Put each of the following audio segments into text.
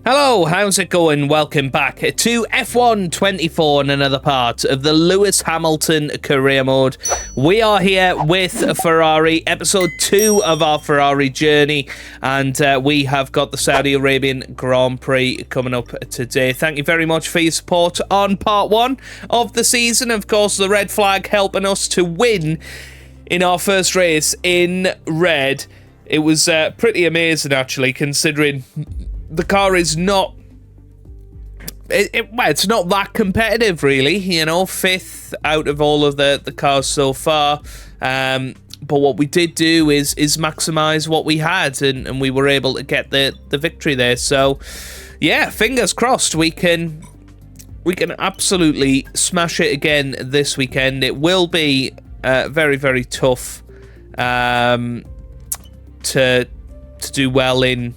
Hello, how's it going? Welcome back to F1 24 and another part of the Lewis Hamilton career mode. We are here with Ferrari, episode 2 of our Ferrari journey, and we have got the Saudi Arabian Grand Prix coming up today. Thank you very much for your support on part 1 of the season. Of course, the red flag helping us to win in our first race in red. It was pretty amazing, actually, considering the car is not... Well, it's not that competitive, really. You know, 5th out of all of the cars so far. But what we did do is maximise what we had, and we were able to get the victory there. So, yeah, fingers crossed we can absolutely smash it again this weekend. It will be very, very tough to do well in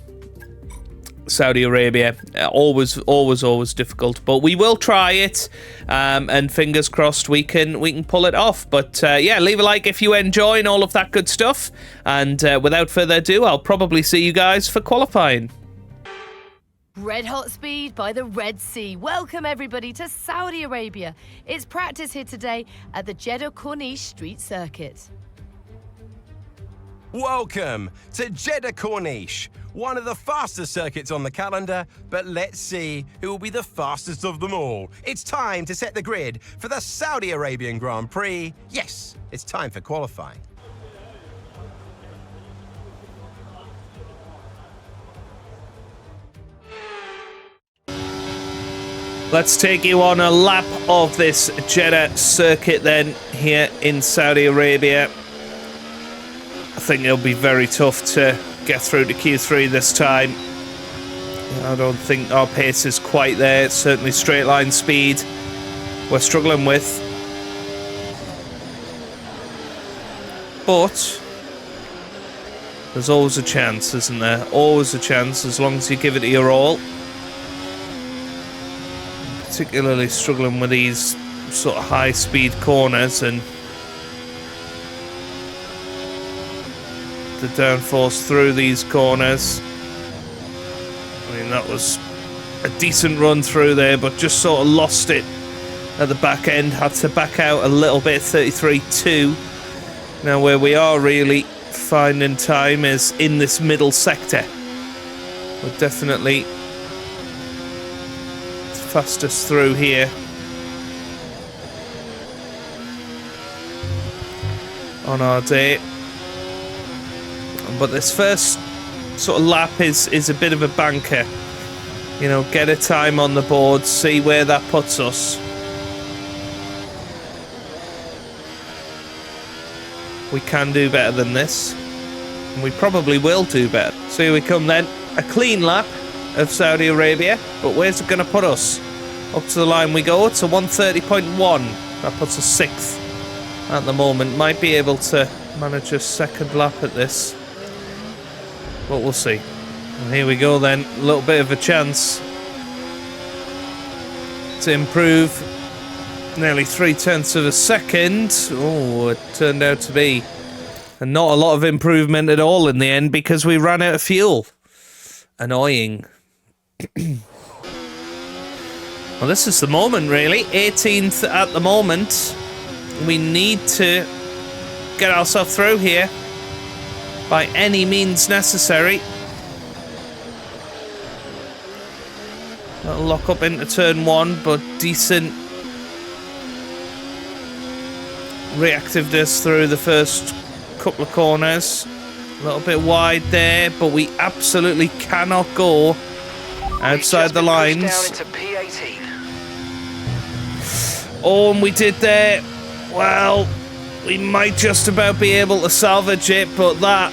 Saudi Arabia. Always difficult, but we will try it, and fingers crossed we can pull it off. But yeah, leave a like if you enjoy and all of that good stuff, and without further ado, I'll probably see you guys for qualifying. Red hot speed by the Red Sea. Welcome everybody to Saudi Arabia. It's practice here today at the Jeddah Corniche Street Circuit. Welcome to Jeddah Corniche, one of the fastest circuits on the calendar, but let's see who will be the fastest of them all. It's time to set the grid for the Saudi Arabian Grand Prix. Yes, it's time for qualifying. Let's take you on a lap of this Jeddah circuit then, here in Saudi Arabia. I think it'll be very tough to get through to Q3 this time. I don't think our pace is quite there. It's certainly straight line speed we're struggling with. But there's always a chance, isn't there? Always a chance, as long as you give it your all. Particularly struggling with these sort of high speed corners and the downforce through these corners. I mean, that was a decent run through there, but just sort of lost it at the back end. Had to back out a little bit, 33.2. Now where we are really finding time is in this middle sector. We're definitely fastest through here on our day. But this first sort of lap is a bit of a banker. You know, get a time on the board, see where that puts us. We can do better than this, and we probably will do better. So here we come then, a clean lap of Saudi Arabia, but where's it going to put us? Up to the line we go, it's a 130.1. That puts us 6th at the moment. Might be able to manage a second lap at this, but we'll see. And here we go then, a little bit of a chance to improve. Nearly 0.3 of a second. Oh, it turned out to be not a lot of improvement at all in the end because we ran out of fuel. Annoying. Well, this is the moment, really. 18th at the moment. We need to get ourselves through here by any means necessary. That'll lock up into turn 1, but decent reactiveness through the first couple of corners. A little bit wide there, but we absolutely cannot go outside the lines. Oh, and we did there. Well, we might just about be able to salvage it, but that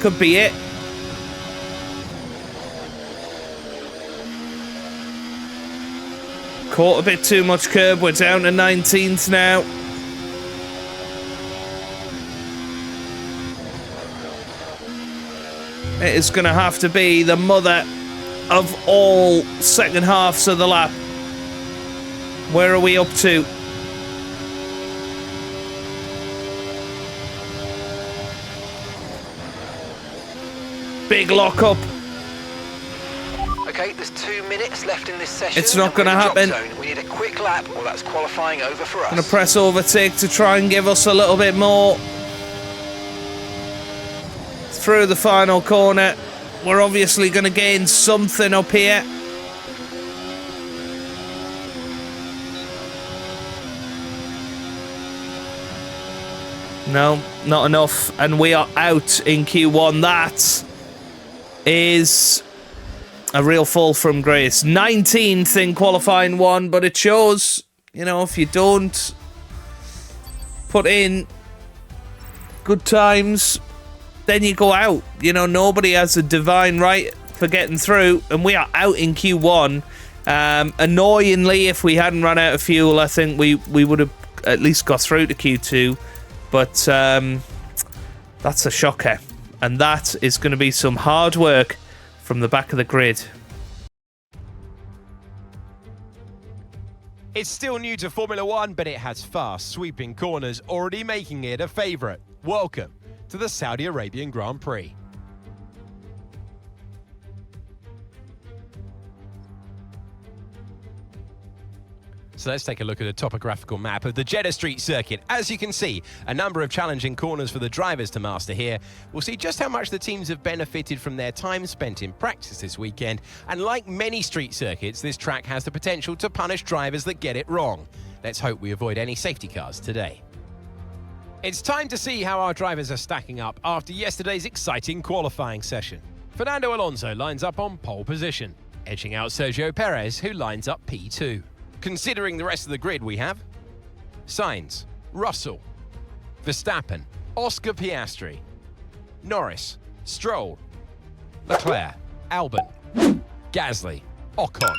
could be it. Caught a bit too much curb. We're down to 19th now. It is going to have to be the mother of all second halves of the lap. Where are we up to? Big lock up. Okay, there's 2 minutes left in this session. It's not going to happen. We need a quick lap, or that's qualifying over for us. Going to press overtake to try and give us a little bit more. Through the final corner. We're obviously going to gain something up here. No, not enough. And we are out in Q1. That is a real fall from grace. 19th in qualifying 1, but it shows, you know, if you don't put in good times, then you go out. You know, nobody has a divine right for getting through, and we are out in Q1. Annoyingly, if we hadn't run out of fuel, I think we would have at least got through to Q2. But that's a shocker. And that is going to be some hard work from the back of the grid. It's still new to Formula One, but it has fast, sweeping corners, already making it a favourite. Welcome to the Saudi Arabian Grand Prix. So let's take a look at a topographical map of the Jeddah Street circuit. As you can see, a number of challenging corners for the drivers to master here. We'll see just how much the teams have benefited from their time spent in practice this weekend. And like many street circuits, this track has the potential to punish drivers that get it wrong. Let's hope we avoid any safety cars today. It's time to see how our drivers are stacking up after yesterday's exciting qualifying session. Fernando Alonso lines up on pole position, edging out Sergio Perez, who lines up P2. Considering the rest of the grid, we have Sainz, Russell, Verstappen, Oscar Piastri, Norris, Stroll, Leclerc, Albon, Gasly, Ocon,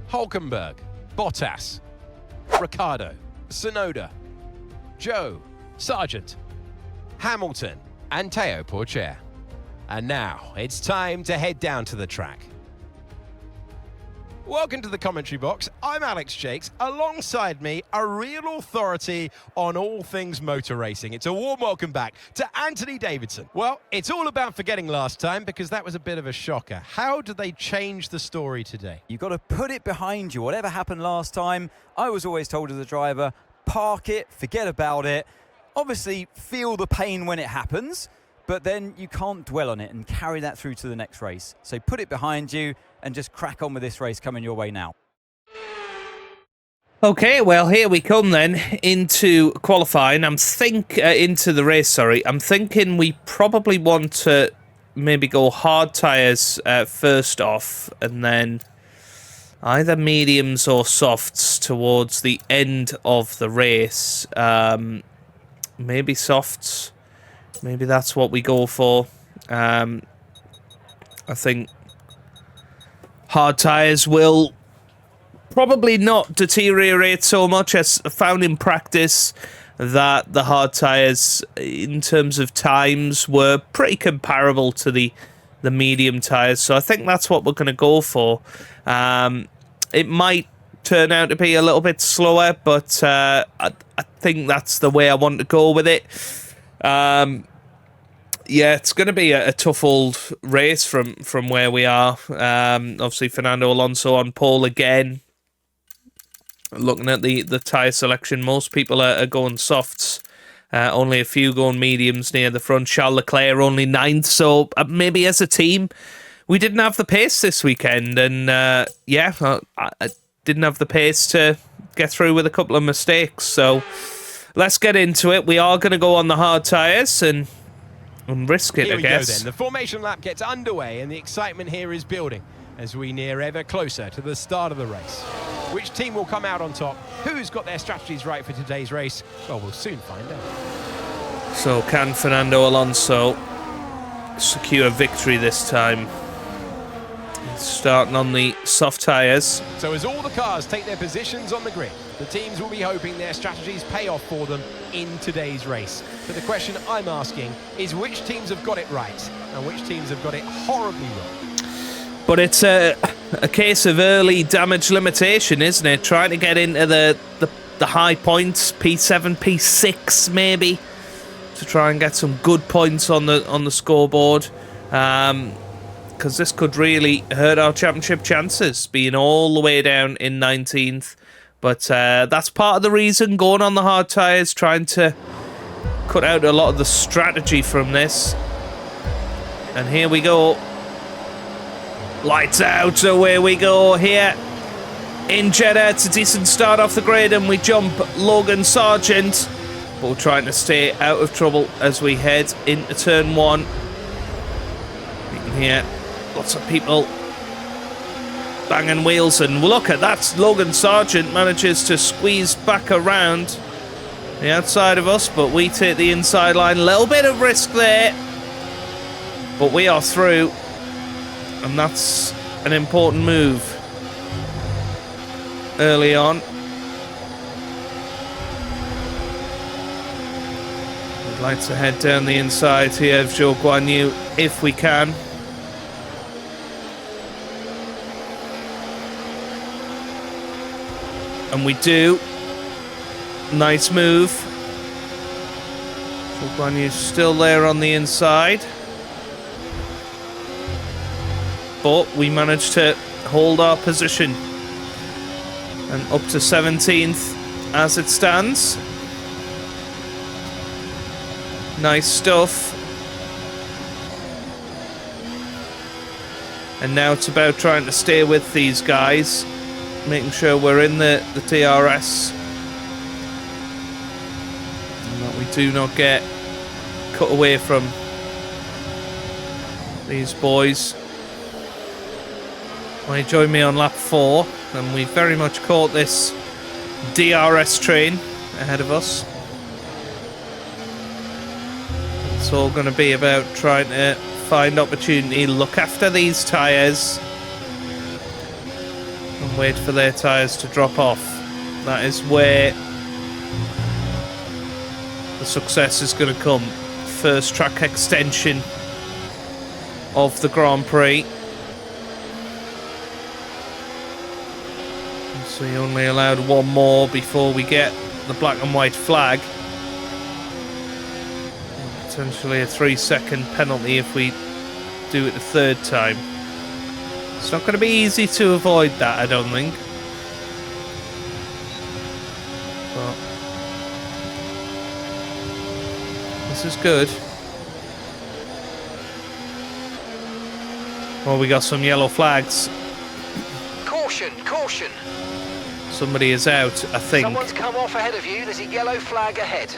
Hulkenberg, Bottas, Ricciardo, Tsunoda, Joe, Sargent, Hamilton, and Teo Pourchaire. And now it's time to head down to the track. Welcome to the commentary box. I'm Alex Jakes. Alongside me, a real authority on all things motor racing. It's a warm welcome back to Anthony Davidson. Well, it's all about forgetting last time because that was a bit of a shocker. How do they change the story today? You've got to put it behind you. Whatever happened last time, I was always told as a driver, park it, forget about it. Obviously, feel the pain when it happens, but then you can't dwell on it and carry that through to the next race. So put it behind you and just crack on with this race coming your way now. Okay, well, here we come then into qualifying. Into the race, sorry. I'm thinking we probably want to maybe go hard tyres first off, and then either mediums or softs towards the end of the race. Maybe softs. Maybe that's what we go for. I think hard tyres will probably not deteriorate so much. As I found in practice that the hard tyres, in terms of times, were pretty comparable to the medium tyres. So I think that's what we're going to go for. It might turn out to be a little bit slower, but I think that's the way I want to go with it. Yeah, it's going to be a tough old race from where we are. Obviously, Fernando Alonso on pole again. Looking at the tyre selection, most people are going softs. Only a few going mediums near the front. Charles Leclerc only 9th. So maybe as a team, we didn't have the pace this weekend. And yeah, I didn't have the pace to get through with a couple of mistakes. So let's get into it. We are going to go on the hard tyres and risk it, Here I we guess. go then. The formation lap gets underway and the excitement here is building as we near ever closer to the start of the race. Which team will come out on top? Who's got their strategies right for today's race? Well, we'll soon find out. So can Fernando Alonso secure victory this time? He's starting on the soft tyres. So as all the cars take their positions on the grid, the teams will be hoping their strategies pay off for them in today's race. But the question I'm asking is which teams have got it right and which teams have got it horribly wrong? But it's a case of early damage limitation, isn't it? Trying to get into the high points, P7, P6 maybe, to try and get some good points on the scoreboard. Can't because this could really hurt our championship chances, being all the way down in 19th. But that's part of the reason, going on the hard tyres, trying to cut out a lot of the strategy from this. And here we go. Lights out, away we go here. In Jeddah, it's a decent start off the grid, and we jump Logan Sargent. But we're trying to stay out of trouble as we head into turn 1. You can hear lots of people banging wheels, and look at that. Logan Sargent manages to squeeze back around the outside of us, but we take the inside line. A little bit of risk there, but we are through, and that's an important move early on. We'd like to head down the inside here of Zhou Guan Yu if we can. And we do. Nice move. Zhou Guan Yu's still there on the inside. But we managed to hold our position. And up to 17th as it stands. Nice stuff. And now it's about trying to stay with these guys, making sure we're in the DRS, and that we do not get cut away from these boys. Well, you join me on lap 4, and we very much caught this DRS train ahead of us. It's all going to be about trying to find opportunity, look after these tyres, and wait for their tyres to drop off. That is where the success is going to come. First track extension of the Grand Prix. So you're only allowed one more before we get the black and white flag. Potentially a 3-second penalty if we do it a third time. It's not going to be easy to avoid that, I don't think. But this is good. Well, we got some yellow flags. Caution, caution. Somebody is out, I think. Someone's come off ahead of you. There's a yellow flag ahead.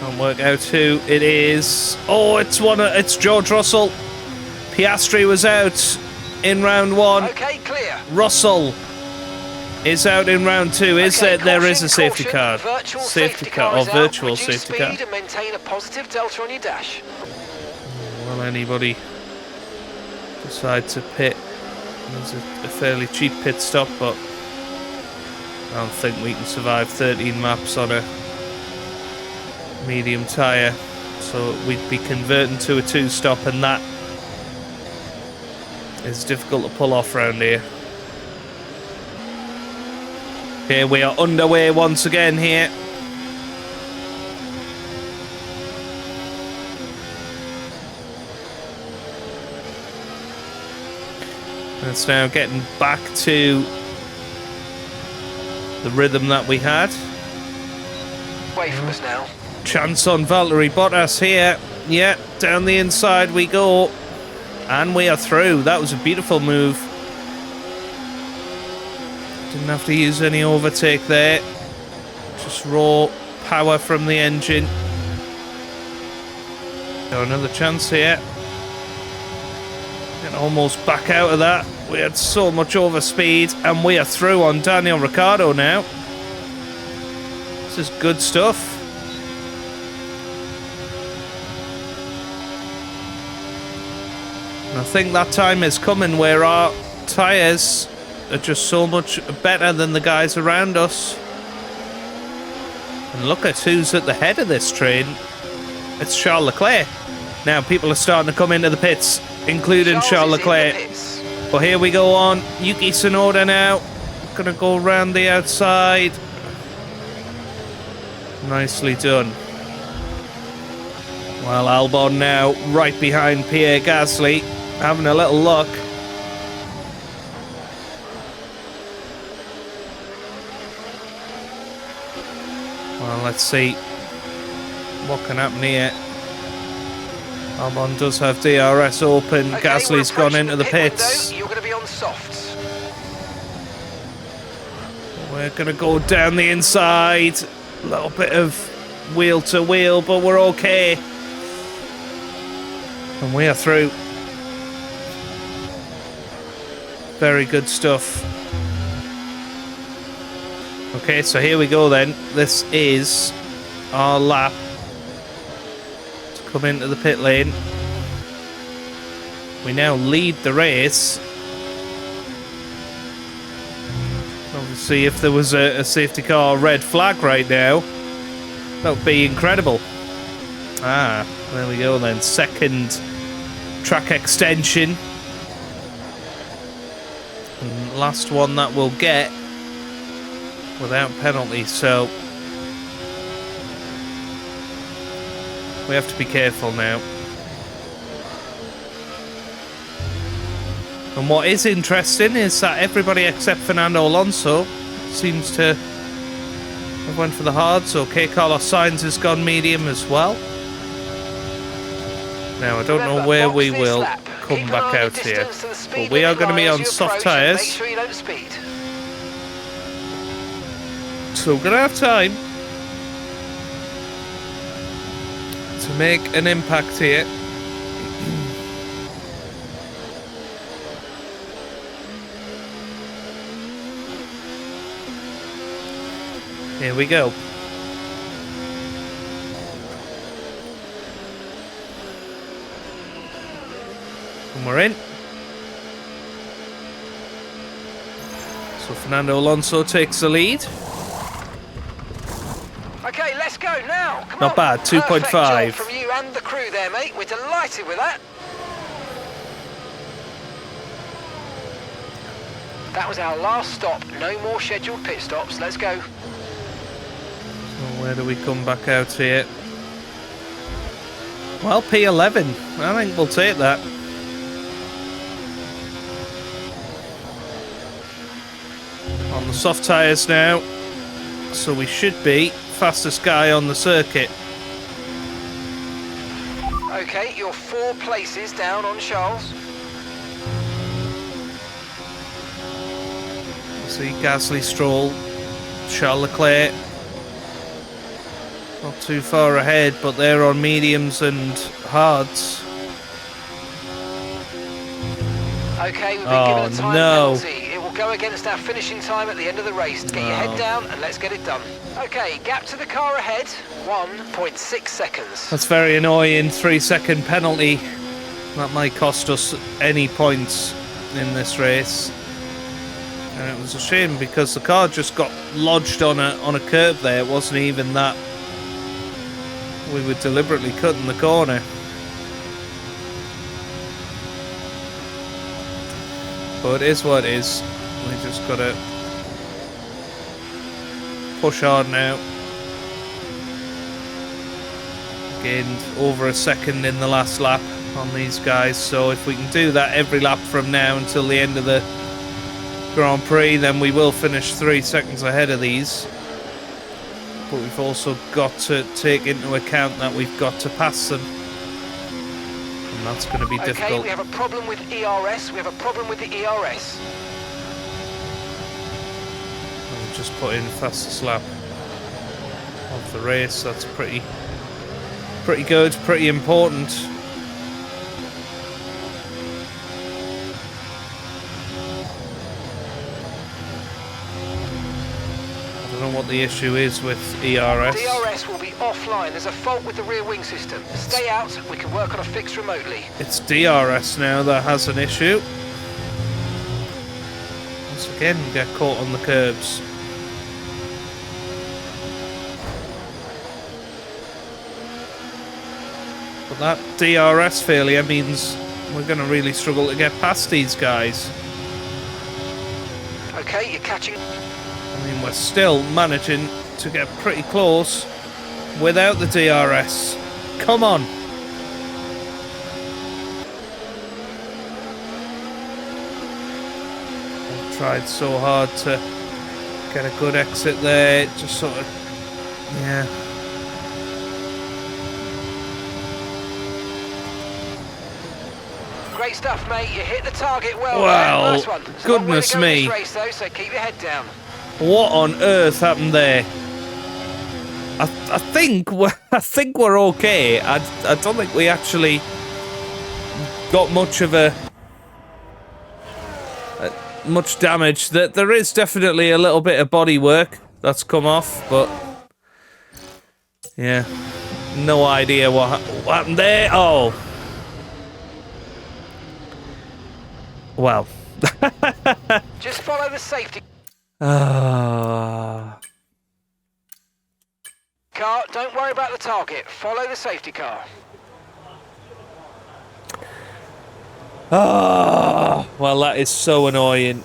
Can't work out who it is. Oh, it's George Russell. Piastri was out in round 1. Okay, clear. Russell is out in round 2. Is Okay, there is a caution, safety caution. car? Virtual Safety car or is out. virtual Reduce safety car? speed and maintain a positive delta on your dash. Will anybody decide to pit? There's a fairly cheap pit stop, but I don't think we can survive 13 laps on a medium tyre. So we'd be converting to a 2-stop, and that is difficult to pull off round here. Okay, we are underway once again here. It's now getting back to the rhythm that we had. Away from us now. Chance on Valtteri Bottas here. Yeah, down the inside we go. And we are through. That was a beautiful move. Didn't have to use any overtake there. Just raw power from the engine. Got another chance here. Getting almost back out of that. We had so much overspeed, and we are through on Daniel Ricciardo now. This is good stuff. And I think that time is coming where our tyres are just so much better than the guys around us. And look at who's at the head of this train. It's Charles Leclerc. Now people are starting to come into the pits, including Charles Leclerc. But here we go on. Yuki Tsunoda now. Gonna go around the outside. Nicely done. Well, Albon now right behind Pierre Gasly, having a little look. Well, let's see what can happen here. Albon does have DRS open. Okay, Gasly's we're gone approaching into the pit pits. window. You're going to be on softs. We're going to go down the inside. A little bit of wheel to wheel, but we're okay. And we are through. Very good stuff. Okay, so here we go then. This is our lap to come into the pit lane. We now lead the race. Obviously, if there was a safety car red flag right now, that would be incredible. Ah, there we go then. Second track extension. And last one that we'll get without penalty, so we have to be careful now. And what is interesting is that everybody except Fernando Alonso seems to have went for the hards. Okay, Carlos Sainz has gone medium as well. Now, I don't know where we will come back out here, but we are going to be on soft tyres. Make sure you don't speed. So we're going to have time to make an impact here. Here we go. And we're in. So Fernando Alonso takes the lead. Okay, let's go now. Come Not on. bad, 2.5. Perfect job from you and the crew there, mate. We're delighted with that. That was our last stop. No more scheduled pit stops. Let's go. So where do we come back out here? Well, P11. I think we'll take that. On the soft tyres now. So we should be fastest guy on the circuit. Okay, you're 4 places down on Charles. See Gasly, Stroll, Charles Leclerc. Not too far ahead, but they're on mediums and hards. Okay, we've been given a time no. penalty. It will go against our finishing time at the end of the race. Get your head down and let's get it done. Okay, gap to the car ahead, 1.6 seconds. That's very annoying. 3-second penalty. That might cost us any points in this race. And it was a shame because the car just got lodged on a curb there. It wasn't even that we were deliberately cutting the corner. But it is what it is. We just gotta push hard now. Gained over a second in the last lap on these guys, so if we can do that every lap from now until the end of the Grand Prix, then we will finish 3 seconds ahead of these. But we've also got to take into account that we've got to pass them. And that's going to be difficult. Okay, we have a problem with ERS. We have a problem with the ERS. I'll just put in fastest lap of the race. That's pretty good, pretty important. I don't know what the issue is with ERS. DRS will be offline. There's a fault with the rear wing system. Stay out. We can work on a fix remotely. It's DRS now that has an issue. Once again, we get caught on the curbs. But that DRS failure means we're going to really struggle to get past these guys. Okay, you're catching. I mean, we're still managing to get pretty close without the DRS. Come on. tried so hard to get a good exit there. It just sort of, yeah. Great stuff, mate. You hit the target well. Well, nice one. There's a long way goodness to go in me. this race, though, so keep your head down. What on earth happened there? I think we're okay. I don't think we actually got much of much damage. That there is definitely a little bit of body work that's come off, but yeah, no idea what happened there. Oh, well. Just follow the safety Ah. car. Don't worry about the target. Follow the safety car. Well, that is so annoying.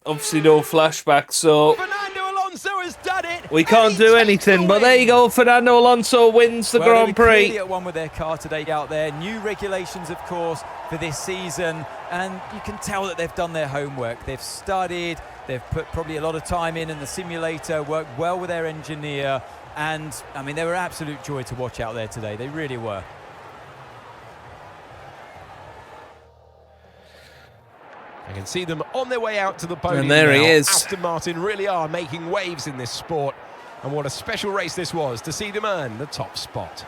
Obviously, no flashback, so Fernando Alonso has done it. we can't do anything. But there you go. Fernando Alonso wins the Well, they Grand were Prix. clearly at one with their car today out there. New regulations, of course, for this season, and you can tell that they've done their homework. They've studied. They've put probably a lot of time in the simulator. Worked well with their engineer, and I mean, they were absolute joy to watch out there today. They really were. I can see them on their way out to the podium. And there he now. is. Aston Martin really are making waves in this sport. And what a special race this was to see them earn the top spot.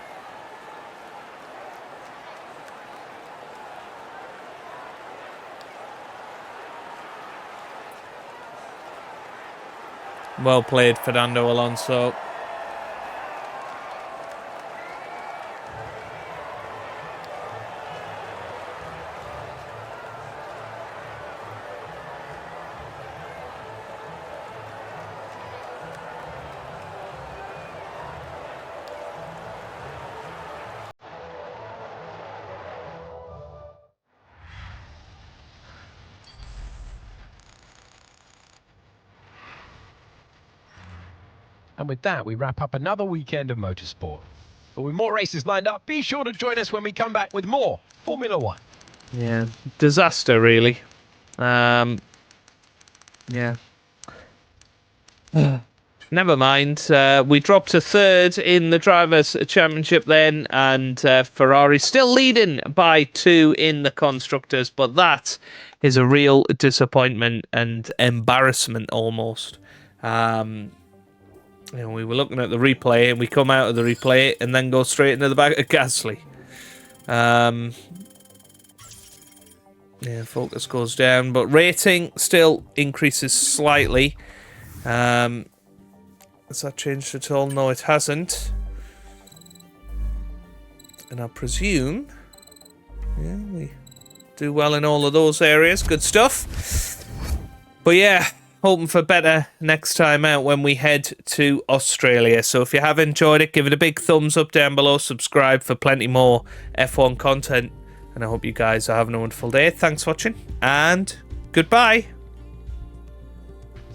Well played, Fernando Alonso. And with that, we wrap up another weekend of motorsport. But with more races lined up, be sure to join us when we come back with more Formula One. Yeah, disaster, really. Yeah. Never mind. We dropped to third in the Drivers' Championship then, and Ferrari still leading by 2 in the Constructors, but that is a real disappointment and embarrassment almost. We were looking at the replay, and we come out of the replay and then go straight into the back of Gasly. Yeah, focus goes down, but rating still increases slightly. Has that changed at all? No, it hasn't. And I presume, yeah, we do well in all of those areas. Good stuff. But yeah, hoping for better next time out when we head to Australia. So if you have enjoyed it, give it a big thumbs up down below. Subscribe for plenty more F1 content. And I hope you guys are having a wonderful day. Thanks for watching, and goodbye.